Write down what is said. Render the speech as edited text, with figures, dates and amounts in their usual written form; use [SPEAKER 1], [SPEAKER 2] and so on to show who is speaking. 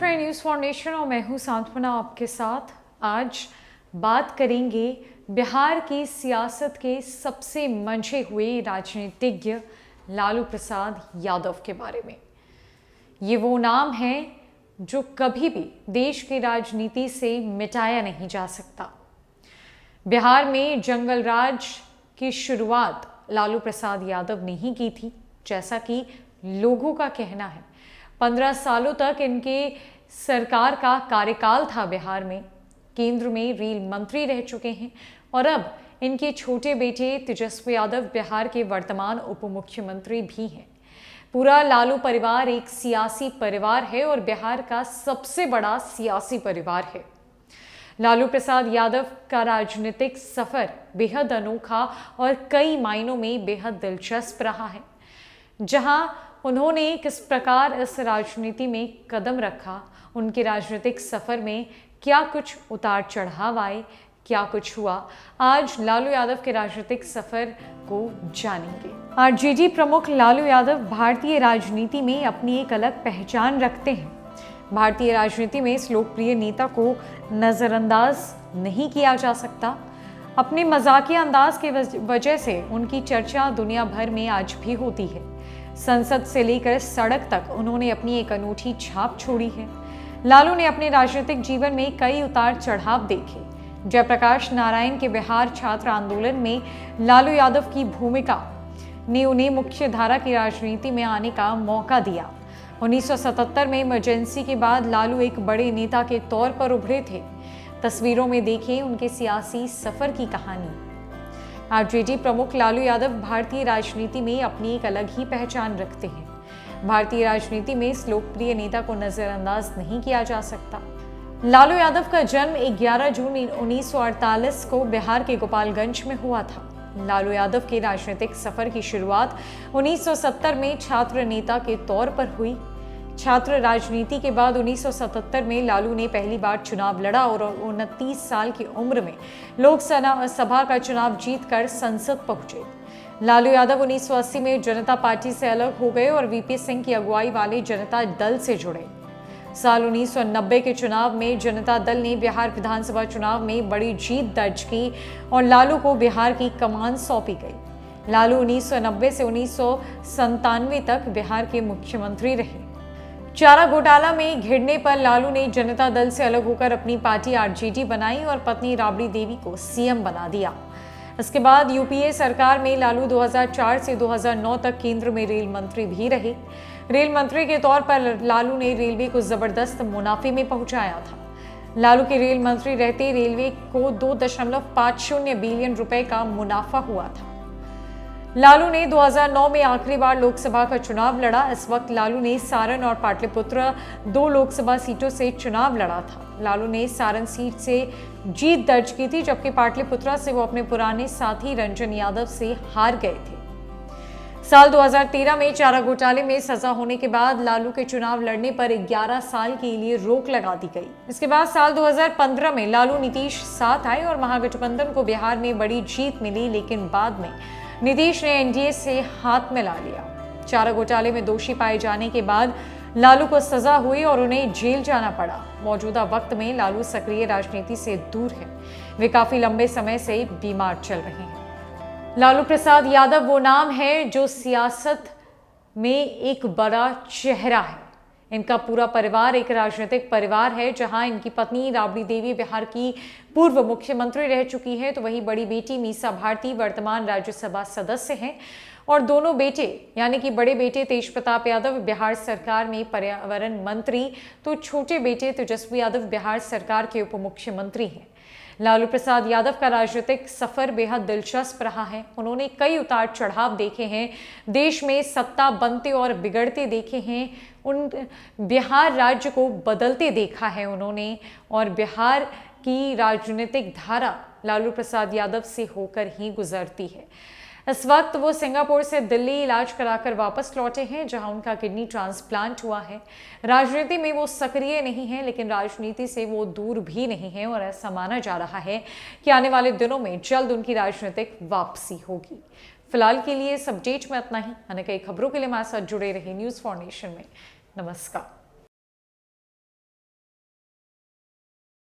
[SPEAKER 1] रहे हैं news foundation और मैं हूं सांत्वना आपके साथ। आज बात करेंगे बिहार की सियासत के सबसे मंझे हुए राजनीतिज्ञ लालू प्रसाद यादव के बारे में। ये वो नाम है जो कभी भी देश की राजनीति से मिटाया नहीं जा सकता। बिहार में जंगल राज की शुरुआत लालू प्रसाद यादव ने ही की थी, जैसा कि लोगों का कहना है। 15 सालों तक इनके सरकार का कार्यकाल था बिहार में। केंद्र में रेल मंत्री रह चुके हैं और अब इनके छोटे बेटे तेजस्वी यादव बिहार के वर्तमान उप मुख्यमंत्री भी हैं। पूरा लालू परिवार एक सियासी परिवार है और बिहार का सबसे बड़ा सियासी परिवार है। लालू प्रसाद यादव का राजनीतिक सफर बेहद अनोखा और कई मायनों में बेहद दिलचस्प रहा है। जहां उन्होंने किस प्रकार इस राजनीति में कदम रखा, उनके राजनीतिक सफर में क्या कुछ उतार चढ़ाव आए, क्या कुछ हुआ, आज लालू यादव के राजनीतिक सफर को जानेंगे। आरजेडी प्रमुख लालू यादव भारतीय राजनीति में अपनी एक अलग पहचान रखते हैं। भारतीय राजनीति में इस लोकप्रिय नेता को नजरअंदाज नहीं किया जा सकता। अपने मजाकिया अंदाज की वजह से उनकी चर्चा दुनिया भर में आज भी होती है। संसद से लेकर सड़क तक उन्होंने अपनी एक अनूठी छाप छोड़ी है। लालू ने अपने राजनीतिक जीवन में कई उतार चढ़ाव देखे। जयप्रकाश नारायण के बिहार छात्र आंदोलन में लालू यादव की भूमिका ने उन्हें मुख्य धारा की राजनीति में आने का मौका दिया। 1977 में इमरजेंसी के बाद लालू एक बड़े नेता के तौर पर उभरे थे। तस्वीरों में देखें उनके सियासी सफर की कहानी। आरजेडी प्रमुख लालू यादव भारतीय राजनीति में अपनी एक अलग ही पहचान रखते हैं। भारतीय राजनीति में इस लोकप्रिय नेता को नजरअंदाज नहीं किया जा सकता। लालू यादव का जन्म 11 जून 1948 को बिहार के गोपालगंज में हुआ था। लालू यादव के राजनीतिक सफर की शुरुआत 1970 में छात्र नेता के तौर पर हुई। छात्र राजनीति के बाद 1977 में लालू ने पहली बार चुनाव लड़ा और 29 साल की उम्र में लोकसभा का चुनाव जीतकर संसद पहुंचे। लालू यादव 1980 में जनता पार्टी से अलग हो गए और वीपी सिंह की अगुवाई वाले जनता दल से जुड़े। साल 1990 के चुनाव में जनता दल ने बिहार विधानसभा चुनाव में बड़ी जीत दर्ज की और लालू को बिहार की कमान सौंपी गई। लालू 1990 से 1997 तक बिहार के मुख्यमंत्री रहे। चारा घोटाला में घिरने पर लालू ने जनता दल से अलग होकर अपनी पार्टी आरजेडी बनाई और पत्नी राबड़ी देवी को सीएम बना दिया। इसके बाद यूपीए सरकार में लालू 2004 से 2009 तक केंद्र में रेल मंत्री भी रहे। रेल मंत्री के तौर पर लालू ने रेलवे को जबरदस्त मुनाफे में पहुंचाया था। लालू के रेल मंत्री रहते रेलवे को 2.50 बिलियन रुपए का मुनाफा हुआ था। लालू ने 2009 में आखिरी बार लोकसभा का चुनाव लड़ा। इस वक्त लालू ने सारण और पाटलिपुत्र 2 लोकसभा सीटों से चुनाव लड़ा था। लालू ने सारण सीट से जीत दर्ज की थी, जबकि पाटलिपुत्रा से वो अपने पुराने साथी रंजन यादव से हार गए थे। साल 2013 में चारा घोटाले में सजा होने के बाद लालू के चुनाव लड़ने पर 11 साल के लिए रोक लगा दी गई। इसके बाद साल 2015 में लालू नीतीश साथ आए और महागठबंधन को बिहार में बड़ी जीत मिली, लेकिन बाद में नीतीश ने एनडीए से हाथ मिला लिया। चारा घोटाले में दोषी पाए जाने के बाद लालू को सजा हुई और उन्हें जेल जाना पड़ा। मौजूदा वक्त में लालू सक्रिय राजनीति से दूर है। वे काफी लंबे समय से बीमार चल रहे हैं। लालू प्रसाद यादव वो नाम है जो सियासत में एक बड़ा चेहरा है। इनका पूरा परिवार एक राजनीतिक परिवार है, जहां इनकी पत्नी राबड़ी देवी बिहार की पूर्व मुख्यमंत्री रह चुकी है, तो वही बड़ी बेटी मीसा भारती वर्तमान राज्यसभा सदस्य हैं और दोनों बेटे यानी कि बड़े बेटे तेज प्रताप यादव बिहार सरकार में पर्यावरण मंत्री, तो छोटे बेटे तेजस्वी यादव बिहार सरकार के उप मुख्यमंत्री हैं। लालू प्रसाद यादव का राजनीतिक सफर बेहद दिलचस्प रहा है। उन्होंने कई उतार चढ़ाव देखे हैं, देश में सत्ता बनते और बिगड़ते देखे हैं, उन बिहार राज्य को बदलते देखा है उन्होंने, और बिहार की राजनीतिक धारा लालू प्रसाद यादव से होकर ही गुजरती है। इस वक्त वो सिंगापुर से दिल्ली इलाज कराकर वापस लौटे हैं, जहां उनका किडनी ट्रांसप्लांट हुआ है। राजनीति में वो सक्रिय नहीं है, लेकिन राजनीति से वो दूर भी नहीं है और ऐसा माना जा रहा है कि आने वाले दिनों में जल्द उनकी राजनीतिक वापसी होगी। फिलहाल के लिए इस अपडेट में इतना ही। अन्य कई खबरों के लिए हमारे साथ जुड़े रहे न्यूज़ फाउंडेशन में। नमस्कार।